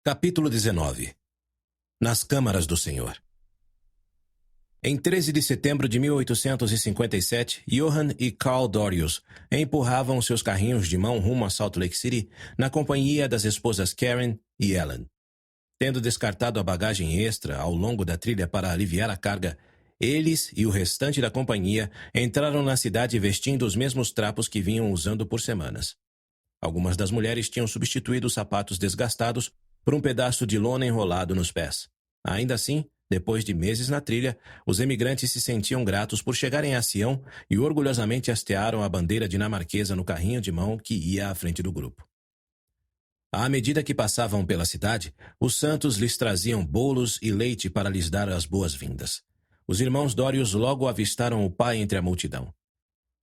Capítulo 19. Nas câmaras do Senhor. Em 13 de setembro de 1857, Johann e Carl Dorius empurravam seus carrinhos de mão rumo a Salt Lake City na companhia das esposas Karen e Ellen. Tendo descartado a bagagem extra ao longo da trilha para aliviar a carga, eles e o restante da companhia entraram na cidade vestindo os mesmos trapos que vinham usando por semanas. Algumas das mulheres tinham substituído os sapatos desgastados por um pedaço de lona enrolado nos pés. Ainda assim, depois de meses na trilha, os emigrantes se sentiam gratos por chegarem a Sião e orgulhosamente hastearam a bandeira dinamarquesa no carrinho de mão que ia à frente do grupo. À medida que passavam pela cidade, os santos lhes traziam bolos e leite para lhes dar as boas-vindas. Os irmãos Dorius logo avistaram o pai entre a multidão.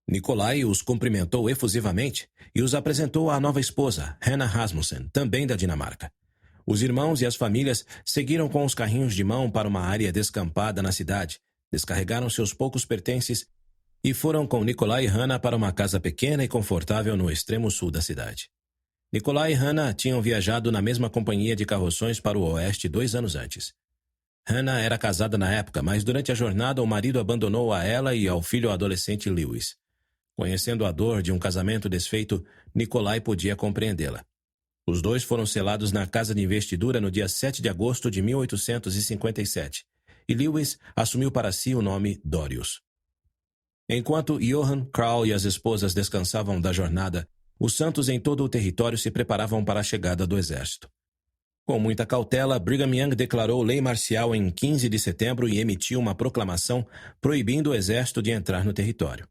Nikolai os cumprimentou efusivamente e os apresentou à nova esposa, Hannah Rasmussen, também da Dinamarca. Os irmãos e as famílias seguiram com os carrinhos de mão para uma área descampada na cidade, descarregaram seus poucos pertences e foram com Nikolai e Hannah para uma casa pequena e confortável no extremo sul da cidade. Nikolai e Hannah tinham viajado na mesma companhia de carroções para o oeste 2 anos antes. Hannah era casada na época, mas durante a jornada o marido abandonou a ela e ao filho adolescente Lewis. Conhecendo a dor de um casamento desfeito, Nikolai podia compreendê-la. Os dois foram selados na casa de investidura no dia 7 de agosto de 1857, e Lewis assumiu para si o nome Dorius. Enquanto Johann, Carl e as esposas descansavam da jornada, os santos em todo o território se preparavam para a chegada do exército. Com muita cautela, Brigham Young declarou lei marcial em 15 de setembro e emitiu uma proclamação proibindo o exército de entrar no território.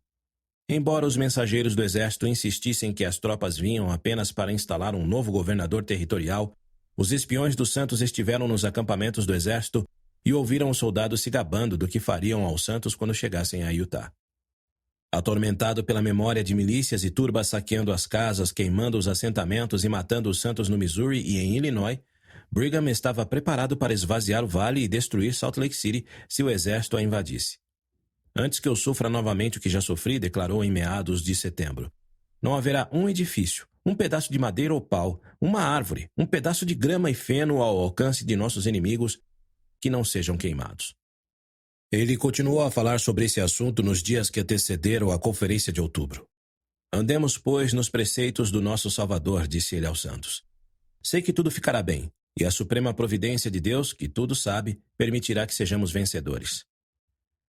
Embora os mensageiros do exército insistissem que as tropas vinham apenas para instalar um novo governador territorial, os espiões dos santos estiveram nos acampamentos do exército e ouviram os soldados se gabando do que fariam aos santos quando chegassem a Utah. Atormentado pela memória de milícias e turbas saqueando as casas, queimando os assentamentos e matando os santos no Missouri e em Illinois, Brigham estava preparado para esvaziar o vale e destruir Salt Lake City se o exército a invadisse. Antes que eu sofra novamente o que já sofri, declarou em meados de setembro. Não haverá um edifício, um pedaço de madeira ou pau, uma árvore, um pedaço de grama e feno ao alcance de nossos inimigos que não sejam queimados. Ele continuou a falar sobre esse assunto nos dias que antecederam a conferência de outubro. Andemos, pois, nos preceitos do nosso Salvador, disse ele aos santos. Sei que tudo ficará bem, e a suprema providência de Deus, que tudo sabe, permitirá que sejamos vencedores.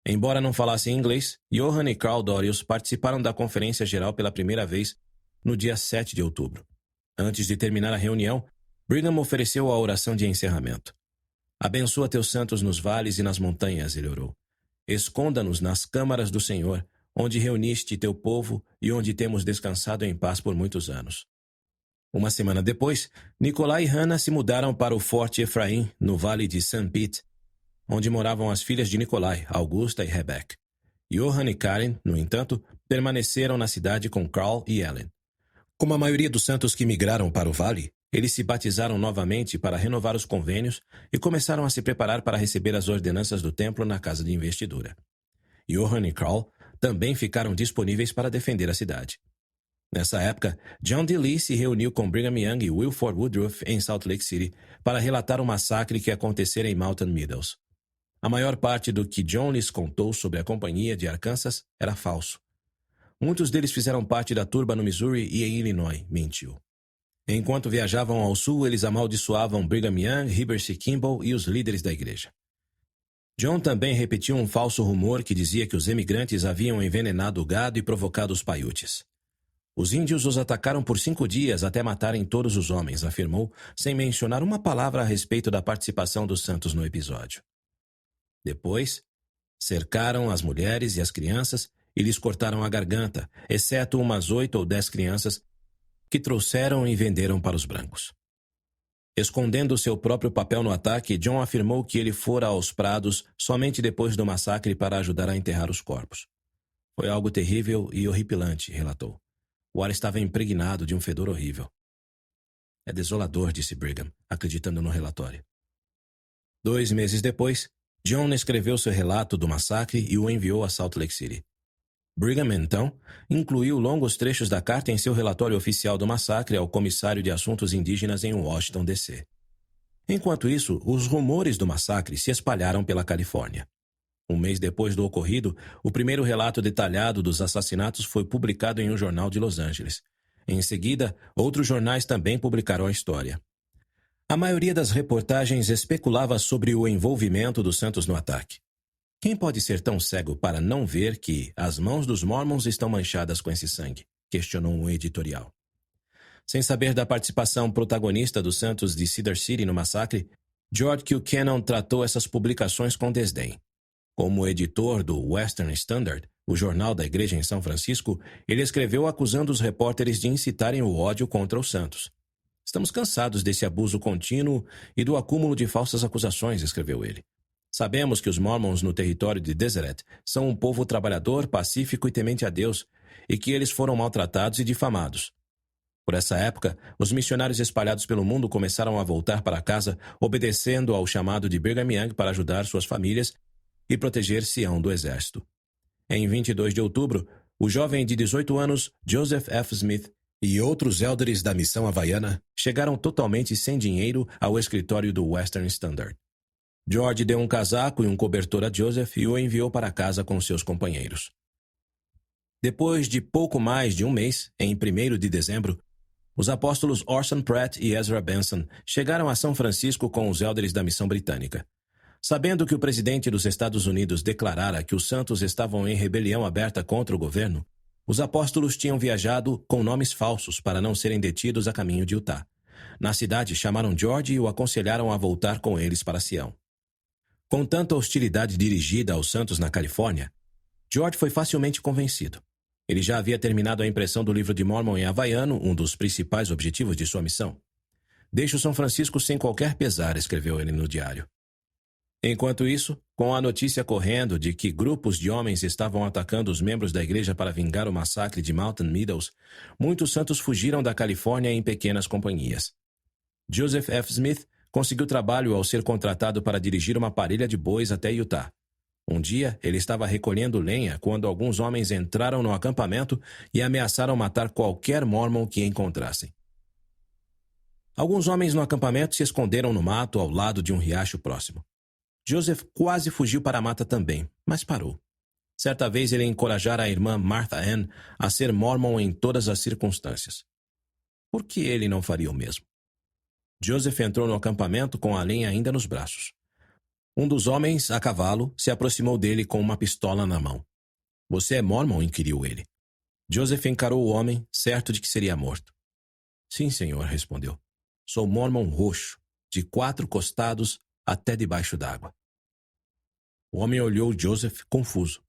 Embora não falassem inglês, Johann e Carl Dorius participaram da conferência geral pela primeira vez no dia 7 de outubro. Antes de terminar a reunião, Brigham ofereceu a oração de encerramento. Abençoa teus santos nos vales e nas montanhas, ele orou. Esconda-nos nas câmaras do Senhor, onde reuniste teu povo e onde temos descansado em paz por muitos anos. Uma semana depois, Nikolai e Hannah se mudaram para o Forte Efraim, no vale de St. Pete, onde moravam as filhas de Nikolai, Augusta e Rebecca. Johann e Karen, no entanto, permaneceram na cidade com Carl e Ellen. Como a maioria dos santos que migraram para o vale, eles se batizaram novamente para renovar os convênios e começaram a se preparar para receber as ordenanças do templo na casa de investidura. Johann e Carl também ficaram disponíveis para defender a cidade. Nessa época, John D. Lee se reuniu com Brigham Young e Wilford Woodruff em Salt Lake City para relatar o massacre que acontecera em Mountain Meadows. A maior parte do que John lhes contou sobre a companhia de Arkansas era falso. Muitos deles fizeram parte da turba no Missouri e em Illinois, mentiu. Enquanto viajavam ao sul, eles amaldiçoavam Brigham Young, Heber C. Kimball e os líderes da igreja. John também repetiu um falso rumor que dizia que os emigrantes haviam envenenado o gado e provocado os paiutes. Os índios os atacaram por 5 dias até matarem todos os homens, afirmou, sem mencionar uma palavra a respeito da participação dos santos no episódio. Depois, cercaram as mulheres e as crianças e lhes cortaram a garganta, exceto umas 8 ou 10 crianças que trouxeram e venderam para os brancos. Escondendo seu próprio papel no ataque, John afirmou que ele fora aos prados somente depois do massacre para ajudar a enterrar os corpos. Foi algo terrível e horripilante, relatou. O ar estava impregnado de um fedor horrível. É desolador, disse Brigham, acreditando no relatório. 2 meses depois, John escreveu seu relato do massacre e o enviou a Salt Lake City. Brigham, então, incluiu longos trechos da carta em seu relatório oficial do massacre ao comissário de assuntos indígenas em Washington, D.C. Enquanto isso, os rumores do massacre se espalharam pela Califórnia. Um mês depois do ocorrido, o primeiro relato detalhado dos assassinatos foi publicado em um jornal de Los Angeles. Em seguida, outros jornais também publicaram a história. A maioria das reportagens especulava sobre o envolvimento dos santos no ataque. Quem pode ser tão cego para não ver que as mãos dos Mormons estão manchadas com esse sangue? Questionou um editorial. Sem saber da participação protagonista dos santos de Cedar City no massacre, George Q. Cannon tratou essas publicações com desdém. Como editor do Western Standard, o jornal da igreja em São Francisco, ele escreveu acusando os repórteres de incitarem o ódio contra os santos. Estamos cansados desse abuso contínuo e do acúmulo de falsas acusações, escreveu ele. Sabemos que os Mormons no território de Deseret são um povo trabalhador, pacífico e temente a Deus, e que eles foram maltratados e difamados. Por essa época, os missionários espalhados pelo mundo começaram a voltar para casa, obedecendo ao chamado de Brigham Young para ajudar suas famílias e proteger Sião do exército. Em 22 de outubro, o jovem de 18 anos, Joseph F. Smith, e outros élderes da missão havaiana chegaram totalmente sem dinheiro ao escritório do Western Standard. George deu um casaco e um cobertor a Joseph e o enviou para casa com seus companheiros. Depois de pouco mais de um mês, em 1º de dezembro, os apóstolos Orson Pratt e Ezra Benson chegaram a São Francisco com os élderes da missão britânica. Sabendo que o presidente dos Estados Unidos declarara que os santos estavam em rebelião aberta contra o governo, os apóstolos tinham viajado com nomes falsos para não serem detidos a caminho de Utah. Na cidade, chamaram George e o aconselharam a voltar com eles para Sião. Com tanta hostilidade dirigida aos santos na Califórnia, George foi facilmente convencido. Ele já havia terminado a impressão do livro de Mormon em havaiano, um dos principais objetivos de sua missão. "Deixo São Francisco sem qualquer pesar", escreveu ele no diário. Enquanto isso, com a notícia correndo de que grupos de homens estavam atacando os membros da igreja para vingar o massacre de Mountain Meadows, muitos santos fugiram da Califórnia em pequenas companhias. Joseph F. Smith conseguiu trabalho ao ser contratado para dirigir uma parelha de bois até Utah. Um dia, ele estava recolhendo lenha quando alguns homens entraram no acampamento e ameaçaram matar qualquer mormon que encontrassem. Alguns homens no acampamento se esconderam no mato ao lado de um riacho próximo. Joseph quase fugiu para a mata também, mas parou. Certa vez ele encorajara a irmã Martha Ann a ser mormon em todas as circunstâncias. Por que ele não faria o mesmo? Joseph entrou no acampamento com a lenha ainda nos braços. Um dos homens, a cavalo, se aproximou dele com uma pistola na mão. "Você é mormon?" inquiriu ele. Joseph encarou o homem, certo de que seria morto. "Sim, senhor", respondeu. "Sou mormon roxo, de 4 costados até debaixo d'água." O homem olhou Joseph confuso.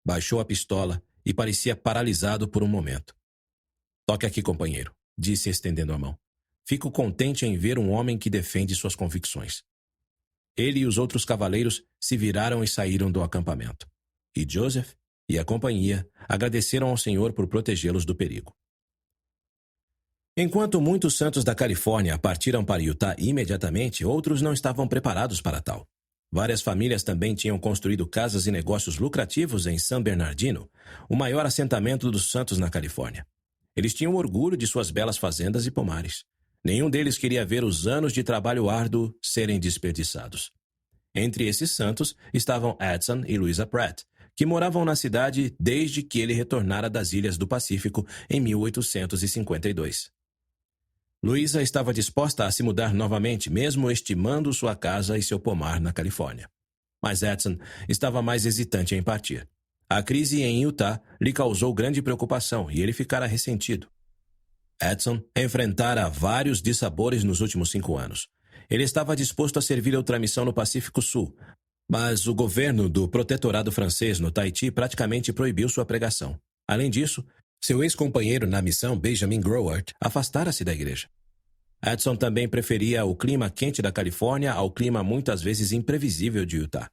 Baixou a pistola e parecia paralisado por um momento. "Toque aqui, companheiro", disse estendendo a mão. "Fico contente em ver um homem que defende suas convicções." Ele e os outros cavaleiros se viraram e saíram do acampamento. E Joseph e a companhia agradeceram ao Senhor por protegê-los do perigo. Enquanto muitos santos da Califórnia partiram para Utah imediatamente, outros não estavam preparados para tal. Várias famílias também tinham construído casas e negócios lucrativos em San Bernardino, o maior assentamento dos santos na Califórnia. Eles tinham orgulho de suas belas fazendas e pomares. Nenhum deles queria ver os anos de trabalho árduo serem desperdiçados. Entre esses santos estavam Edson e Louisa Pratt, que moravam na cidade desde que ele retornara das Ilhas do Pacífico em 1852. Louisa estava disposta a se mudar novamente, mesmo estimando sua casa e seu pomar na Califórnia. Mas Edson estava mais hesitante em partir. A crise em Utah lhe causou grande preocupação e ele ficara ressentido. Edson enfrentara vários dissabores nos últimos 5 anos. Ele estava disposto a servir outra missão no Pacífico Sul, mas o governo do protetorado francês no Tahiti praticamente proibiu sua pregação. Além disso, seu ex-companheiro na missão, Benjamin Growart, afastara-se da igreja. Edson também preferia o clima quente da Califórnia ao clima muitas vezes imprevisível de Utah.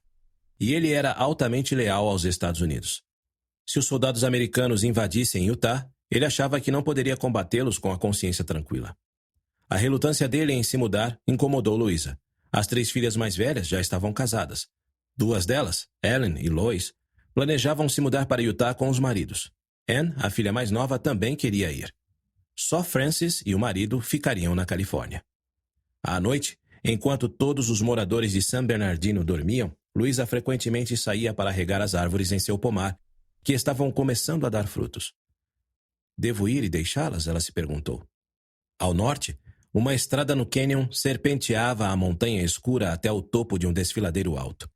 E ele era altamente leal aos Estados Unidos. Se os soldados americanos invadissem Utah, ele achava que não poderia combatê-los com a consciência tranquila. A relutância dele em se mudar incomodou Louisa. As 3 filhas mais velhas já estavam casadas. 2 delas, Ellen e Lois, planejavam se mudar para Utah com os maridos. Anne, a filha mais nova, também queria ir. Só Francis e o marido ficariam na Califórnia. À noite, Enquanto todos os moradores de San Bernardino dormiam, Luísa frequentemente saía para regar as árvores em seu pomar, que estavam começando a dar frutos. Devo ir e deixá-las? Ela se perguntou. Ao norte, uma estrada no cânion serpenteava a montanha escura até o topo de um desfiladeiro alto.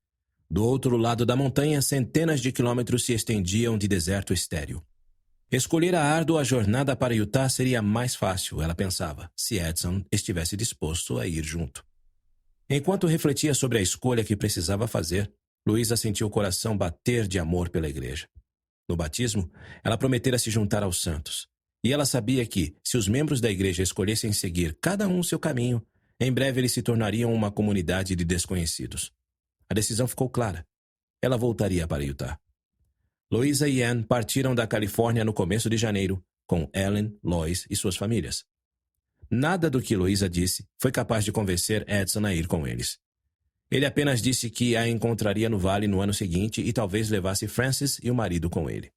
Do outro lado da montanha, centenas de quilômetros se estendiam de deserto estéril. Escolher a árdua jornada para Utah seria mais fácil, ela pensava, se Edson estivesse disposto a ir junto. Enquanto refletia sobre a escolha que precisava fazer, Luísa sentiu o coração bater de amor pela igreja. No batismo, ela prometera se juntar aos santos. E ela sabia que, se os membros da igreja escolhessem seguir cada um seu caminho, em breve eles se tornariam uma comunidade de desconhecidos. A decisão ficou clara. Ela voltaria para Utah. Luísa e Ann partiram da Califórnia no começo de janeiro, com Ellen, Lois e suas famílias. Nada do que Luísa disse foi capaz de convencer Edson a ir com eles. Ele apenas disse que a encontraria no vale no ano seguinte e talvez levasse Frances e o marido com ele.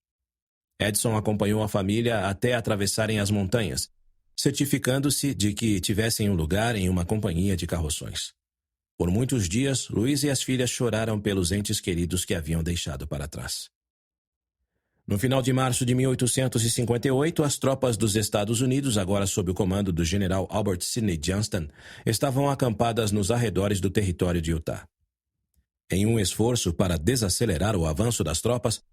Edson acompanhou a família até atravessarem as montanhas, certificando-se de que tivessem um lugar em uma companhia de carroções. Por muitos dias, Luísa e as filhas choraram pelos entes queridos que haviam deixado para trás. No final de março de 1858, as tropas dos Estados Unidos, agora sob o comando do general Albert Sidney Johnston, estavam acampadas nos arredores do território de Utah. Em um esforço para desacelerar o avanço das tropas,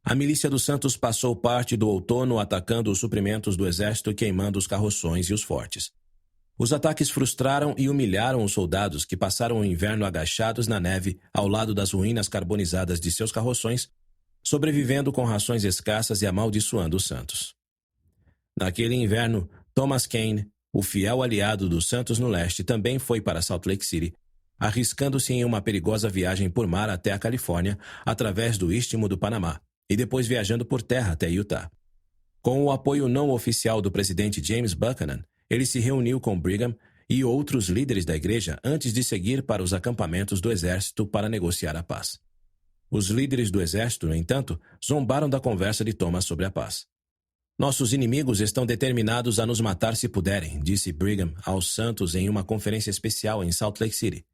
a milícia dos Santos passou parte do outono atacando os suprimentos do exército e queimando os carroções e os fortes. Os ataques frustraram e humilharam os soldados que passaram o inverno agachados na neve ao lado das ruínas carbonizadas de seus carroções, sobrevivendo com rações escassas e amaldiçoando os Santos. Naquele inverno, Thomas Kane, o fiel aliado dos Santos no leste, também foi para Salt Lake City, arriscando-se em uma perigosa viagem por mar até a Califórnia, através do Istmo do Panamá, e depois viajando por terra até Utah. Com o apoio não oficial do presidente James Buchanan, ele se reuniu com Brigham e outros líderes da igreja antes de seguir para os acampamentos do exército para negociar a paz. Os líderes do exército, no entanto, zombaram da conversa de Thomas sobre a paz. Nossos inimigos estão determinados a nos matar se puderem, disse Brigham aos santos em uma conferência especial em Salt Lake City.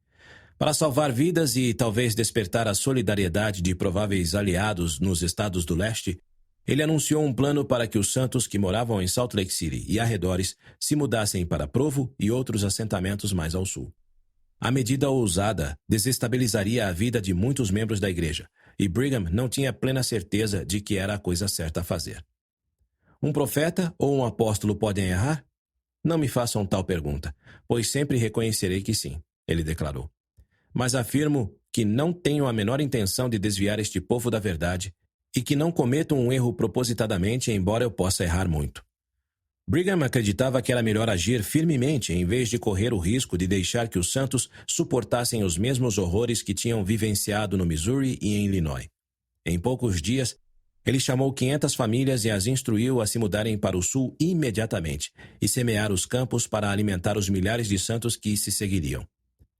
Para salvar vidas e talvez despertar a solidariedade de prováveis aliados nos estados do leste, ele anunciou um plano para que os santos que moravam em Salt Lake City e arredores se mudassem para Provo e outros assentamentos mais ao sul. A medida ousada desestabilizaria a vida de muitos membros da igreja, e Brigham não tinha plena certeza de que era a coisa certa a fazer. Um profeta ou um apóstolo podem errar? Não me façam tal pergunta, pois sempre reconhecerei que sim, ele declarou. Mas afirmo que não tenho a menor intenção de desviar este povo da verdade e que não cometo um erro propositadamente, embora eu possa errar muito. Brigham acreditava que era melhor agir firmemente em vez de correr o risco de deixar que os santos suportassem os mesmos horrores que tinham vivenciado no Missouri e em Illinois. Em poucos dias, ele chamou 500 famílias e as instruiu a se mudarem para o sul imediatamente e semear os campos para alimentar os milhares de santos que se seguiriam.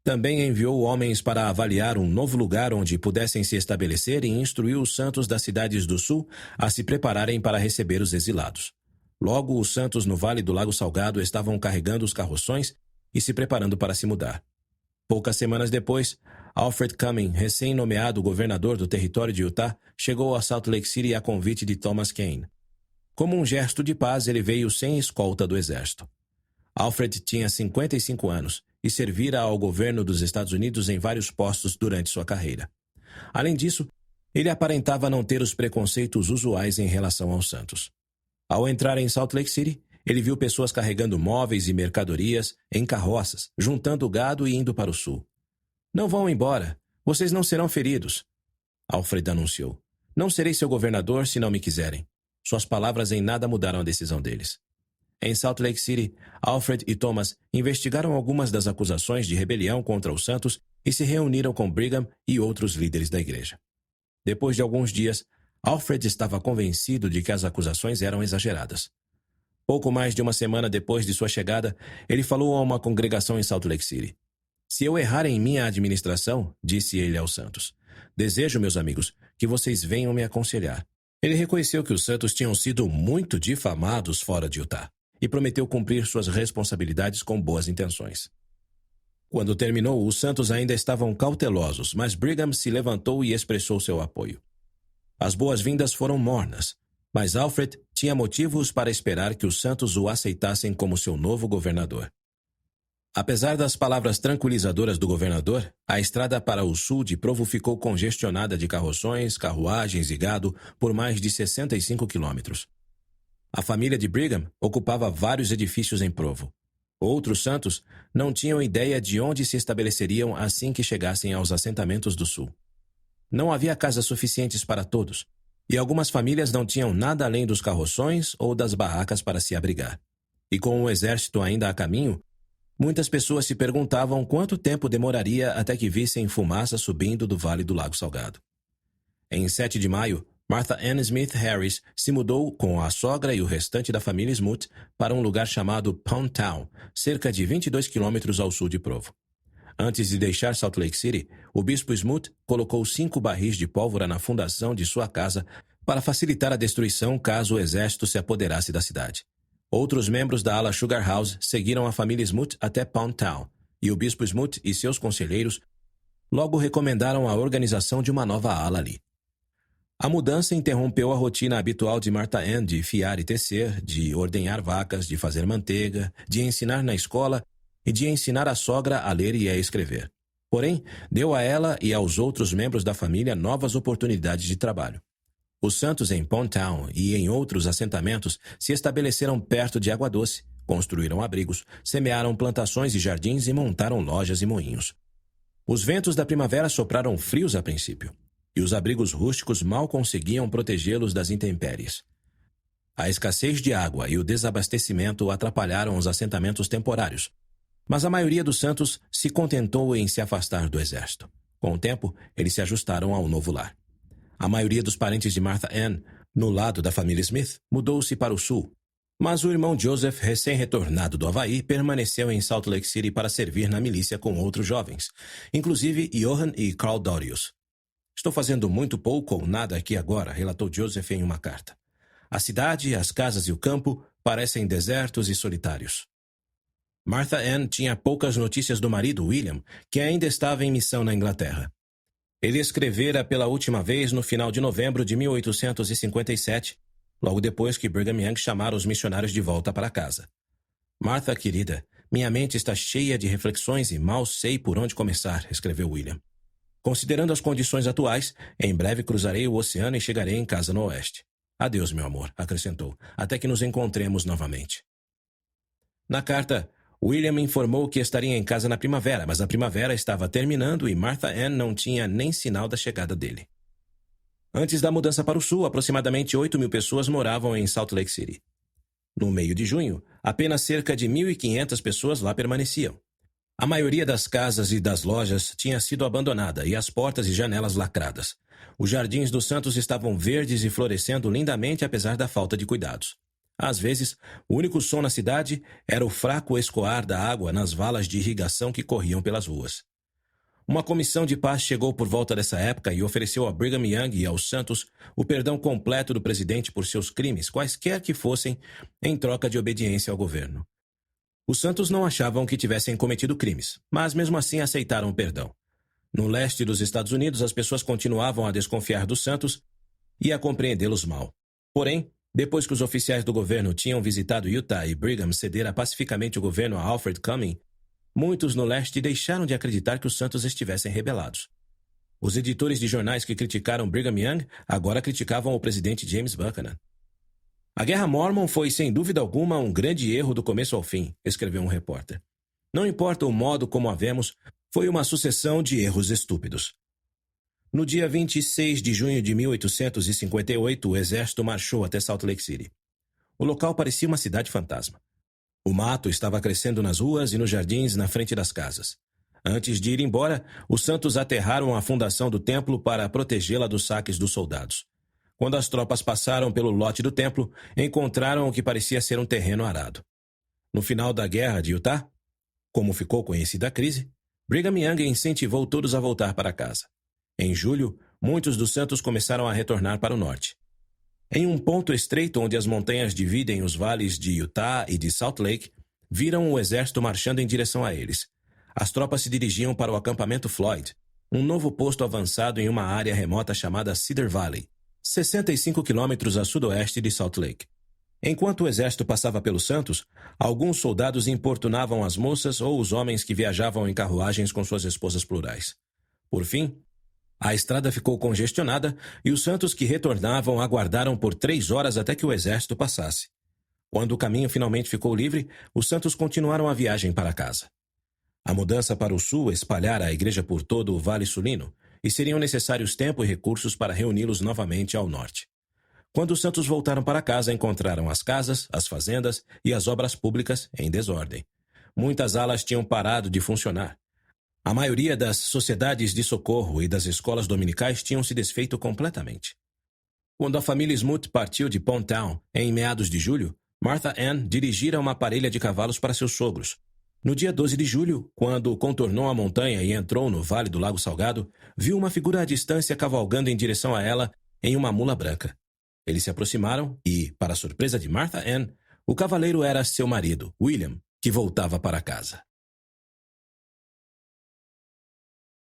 Também enviou homens para avaliar um novo lugar onde pudessem se estabelecer e instruiu os santos das cidades do sul a se prepararem para receber os exilados. Logo, os santos no Vale do Lago Salgado estavam carregando os carroções e se preparando para se mudar. Poucas semanas depois, Alfred Cumming, recém-nomeado governador do território de Utah, chegou a Salt Lake City a convite de Thomas Kane. Como um gesto de paz, ele veio sem escolta do exército. Alfred tinha 55 anos e servira ao governo dos Estados Unidos em vários postos durante sua carreira. Além disso, ele aparentava não ter os preconceitos usuais em relação aos santos. Ao entrar em Salt Lake City, ele viu pessoas carregando móveis e mercadorias em carroças, juntando gado e indo para o sul. "Não vão embora. Vocês não serão feridos", Alfred anunciou. "Não serei seu governador se não me quiserem." Suas palavras em nada mudaram a decisão deles. Em Salt Lake City, Alfred e Thomas investigaram algumas das acusações de rebelião contra os santos e se reuniram com Brigham e outros líderes da igreja. Depois de alguns dias, Alfred estava convencido de que as acusações eram exageradas. Pouco mais de uma semana depois de sua chegada, ele falou a uma congregação em Salt Lake City. "Se eu errar em minha administração", disse ele aos santos, "desejo, meus amigos, que vocês venham me aconselhar." Ele reconheceu que os santos tinham sido muito difamados fora de Utah e prometeu cumprir suas responsabilidades com boas intenções. Quando terminou, os santos ainda estavam cautelosos, mas Brigham se levantou e expressou seu apoio. As boas-vindas foram mornas, mas Alfred tinha motivos para esperar que os santos o aceitassem como seu novo governador. Apesar das palavras tranquilizadoras do governador, a estrada para o sul de Provo ficou congestionada de carroções, carruagens e gado por mais de 65 quilômetros. A família de Brigham ocupava vários edifícios em Provo. Outros santos não tinham ideia de onde se estabeleceriam assim que chegassem aos assentamentos do sul. Não havia casas suficientes para todos, e algumas famílias não tinham nada além dos carroções ou das barracas para se abrigar. E com o exército ainda a caminho, muitas pessoas se perguntavam quanto tempo demoraria até que vissem fumaça subindo do Vale do Lago Salgado. Em 7 de maio, Martha Ann Smith Harris se mudou com a sogra e o restante da família Smoot para um lugar chamado Pound Town, cerca de 22 quilômetros ao sul de Provo. Antes de deixar Salt Lake City, o bispo Smoot colocou 5 barris de pólvora na fundação de sua casa para facilitar a destruição caso o exército se apoderasse da cidade. Outros membros da ala Sugar House seguiram a família Smoot até Pound Town, e o bispo Smoot e seus conselheiros logo recomendaram a organização de uma nova ala ali. A mudança interrompeu a rotina habitual de Martha Ann de fiar e tecer, de ordenhar vacas, de fazer manteiga, de ensinar na escola e de ensinar a sogra a ler e a escrever. Porém, deu a ela e aos outros membros da família novas oportunidades de trabalho. Os santos em Pound Town e em outros assentamentos se estabeleceram perto de água doce, construíram abrigos, semearam plantações e jardins e montaram lojas e moinhos. Os ventos da primavera sopraram frios a princípio, e os abrigos rústicos mal conseguiam protegê-los das intempéries. A escassez de água e o desabastecimento atrapalharam os assentamentos temporários, mas a maioria dos santos se contentou em se afastar do exército. Com o tempo, eles se ajustaram ao novo lar. A maioria dos parentes de Martha Ann, no lado da família Smith, mudou-se para o sul, mas o irmão Joseph, recém-retornado do Havaí, permaneceu em Salt Lake City para servir na milícia com outros jovens, inclusive Johann e Carl Dorius. Estou fazendo muito pouco ou nada aqui agora, relatou Joseph em uma carta. A cidade, as casas e o campo parecem desertos e solitários. Martha Ann tinha poucas notícias do marido, William, que ainda estava em missão na Inglaterra. Ele escrevera pela última vez no final de novembro de 1857, logo depois que Brigham Young chamara os missionários de volta para casa. Martha, querida, minha mente está cheia de reflexões e mal sei por onde começar, escreveu William. Considerando as condições atuais, em breve cruzarei o oceano e chegarei em casa no oeste. Adeus, meu amor, acrescentou, até que nos encontremos novamente. Na carta, William informou que estaria em casa na primavera, mas a primavera estava terminando e Martha Ann não tinha nem sinal da chegada dele. Antes da mudança para o sul, aproximadamente 8.000 pessoas moravam em Salt Lake City. No meio de junho, apenas cerca de 1.500 pessoas lá permaneciam. A maioria das casas e das lojas tinha sido abandonada e as portas e janelas lacradas. Os jardins dos santos estavam verdes e florescendo lindamente apesar da falta de cuidados. Às vezes, o único som na cidade era o fraco escoar da água nas valas de irrigação que corriam pelas ruas. Uma comissão de paz chegou por volta dessa época e ofereceu a Brigham Young e aos santos o perdão completo do presidente por seus crimes, quaisquer que fossem, em troca de obediência ao governo. Os santos não achavam que tivessem cometido crimes, mas mesmo assim aceitaram o perdão. No leste dos Estados Unidos, as pessoas continuavam a desconfiar dos santos e a compreendê-los mal. Porém, depois que os oficiais do governo tinham visitado Utah e Brigham cedera pacificamente o governo a Alfred Cumming, muitos no leste deixaram de acreditar que os santos estivessem rebelados. Os editores de jornais que criticaram Brigham Young agora criticavam o presidente James Buchanan. A Guerra Mórmon foi, sem dúvida alguma, um grande erro do começo ao fim, escreveu um repórter. Não importa o modo como a vemos, foi uma sucessão de erros estúpidos. No dia 26 de junho de 1858, o exército marchou até Salt Lake City. O local parecia uma cidade fantasma. O mato estava crescendo nas ruas e nos jardins na frente das casas. Antes de ir embora, os santos aterraram a fundação do templo para protegê-la dos saques dos soldados. Quando as tropas passaram pelo lote do templo, encontraram o que parecia ser um terreno arado. No final da guerra de Utah, como ficou conhecida a crise, Brigham Young incentivou todos a voltar para casa. Em julho, muitos dos santos começaram a retornar para o norte. Em um ponto estreito onde as montanhas dividem os vales de Utah e de Salt Lake, viram o exército marchando em direção a eles. As tropas se dirigiam para o acampamento Floyd, um novo posto avançado em uma área remota chamada Cedar Valley, 65 quilômetros a sudoeste de Salt Lake. Enquanto o exército passava pelos Santos, alguns soldados importunavam as moças ou os homens que viajavam em carruagens com suas esposas plurais. Por fim, a estrada ficou congestionada e os Santos que retornavam aguardaram por 3 horas até que o exército passasse. Quando o caminho finalmente ficou livre, os Santos continuaram a viagem para casa. A mudança para o sul espalhara a igreja por todo o Vale Sulino e seriam necessários tempo e recursos para reuni-los novamente ao norte. Quando os Santos voltaram para casa, encontraram as casas, as fazendas e as obras públicas em desordem. Muitas alas tinham parado de funcionar. A maioria das sociedades de socorro e das escolas dominicais tinham se desfeito completamente. Quando a família Smoot partiu de Pond Town, em meados de julho, Martha Ann dirigira uma parelha de cavalos para seus sogros. No dia 12 de julho, quando contornou a montanha e entrou no Vale do Lago Salgado, viu uma figura à distância cavalgando em direção a ela em uma mula branca. Eles se aproximaram e, para a surpresa de Martha Ann, o cavaleiro era seu marido, William, que voltava para casa.